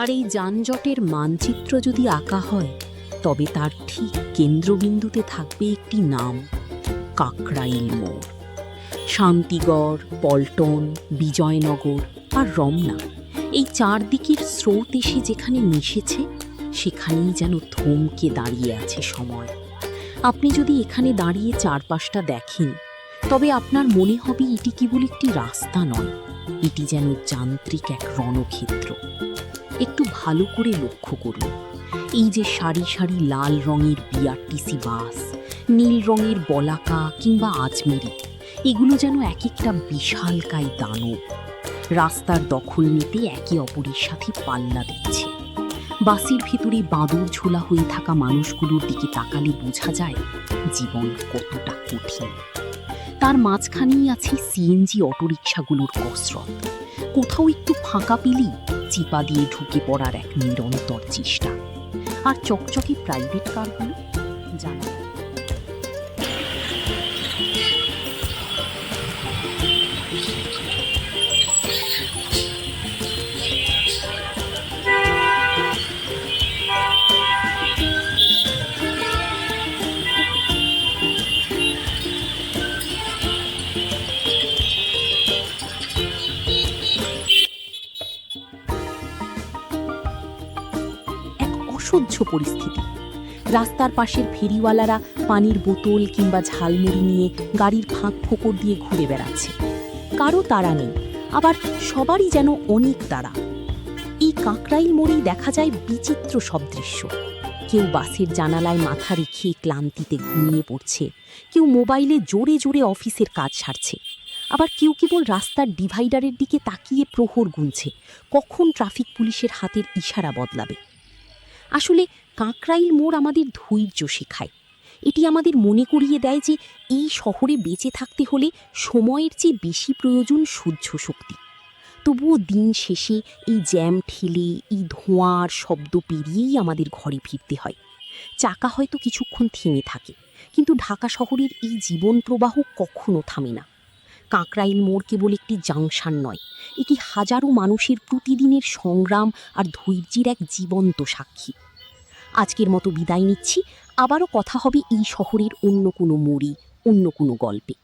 আর এই যানজটের মানচিত্র যদি আঁকা হয়, তবে তার ঠিক কেন্দ্রবিন্দুতে থাকবে একটি নাম, কাকরাইল মোড়। শান্তিগড়, পল্টন, বিজয়নগর আর রমনা, এই চারদিকের স্রোত এসে যেখানে মিশেছে, সেখানেই যেন থমকে দাঁড়িয়ে আছে সময়। আপনি যদি এখানে দাঁড়িয়ে চারপাশটা দেখেন, তবে আপনার মনে হবে এটি কেবল একটি রাস্তা নয়, এটি যেন যান্ত্রিক এক রণক্ষেত্র। একটু ভালো করে লক্ষ্য করুন, এই যে সারি সারি লাল রঙের বিআরটিসি বাস, নীল রঙের বলাকা কিংবা আজমেরি, এগুলো যেন এক একটা বিশালকায় দানব, রাস্তার দখল নিতে একে অপরের সাথে পাল্লা দিচ্ছে। বাসের ভিতরে বাদুড় ঝোলা হয়ে থাকা মানুষগুলোর দিকে তাকালে বোঝা যায় জীবন কতটা কঠিন। তার মাঝখানেই আছে সিএনজি অটোরিকশাগুলোর কসরত, কোথাও একটু ফাঁকা পেলেই চিপা দিয়ে ঢুকে পড়ার এক নিরন্তর চেষ্টা। আর চকচকে প্রাইভেট কারগুলো জানা অসহ্য পরিস্থিতি। রাস্তার পাশের ফেরিওয়ালারা পানির বোতল কিংবা ঝালমুড়ি নিয়ে গাড়ির ফাঁক ফোকর দিয়ে ঘুরে বেড়াচ্ছে। কারো তাড়া নেই, আবার সবারই যেন অনেক তাড়া। এই কাকরাইল মোড়েই দেখা যায় বিচিত্র সব দৃশ্য। কেউ বাসের জানালায় মাথা রেখে ক্লান্তিতে ঘুমিয়ে পড়ছে, কেউ মোবাইলে জোরে জোরে অফিসের কাজ সারছে, আবার কেউ কেবল রাস্তার ডিভাইডারের দিকে তাকিয়ে প্রহর গুনছে কখন ট্রাফিক পুলিশের হাতের ইশারা বদলাবে। আসলে কাকরাইল মোড় আমাদের ধৈর্য শেখায়। এটি আমাদের মনে করিয়ে দেয় যে এই শহরে বেঁচে থাকতে হলে সময়ের চেয়ে বেশি প্রয়োজন সহ্য শক্তি। তবুও দিন শেষে এই জ্যাম ঠেলে, এই ধোঁয়ার শব্দ পেরিয়েই আমাদের ঘরে ফিরতে হয়। চাকা হয়তো কিছুক্ষণ থেমে থাকে, কিন্তু ঢাকা শহরের এই জীবন প্রবাহ কখনো থামে না। কাকরাইল মোড় কেবল একটি জাংশন নয়, এটি হাজারো মানুষের প্রতিদিনের সংগ্রাম আর ধৈর্যের এক জীবন্ত সাক্ষী। আজকের মতো বিদায় নিচ্ছি, আবারও কথা হবে এই শহরের অন্য কোনো মোড়ে, অন্য কোনো গল্পে।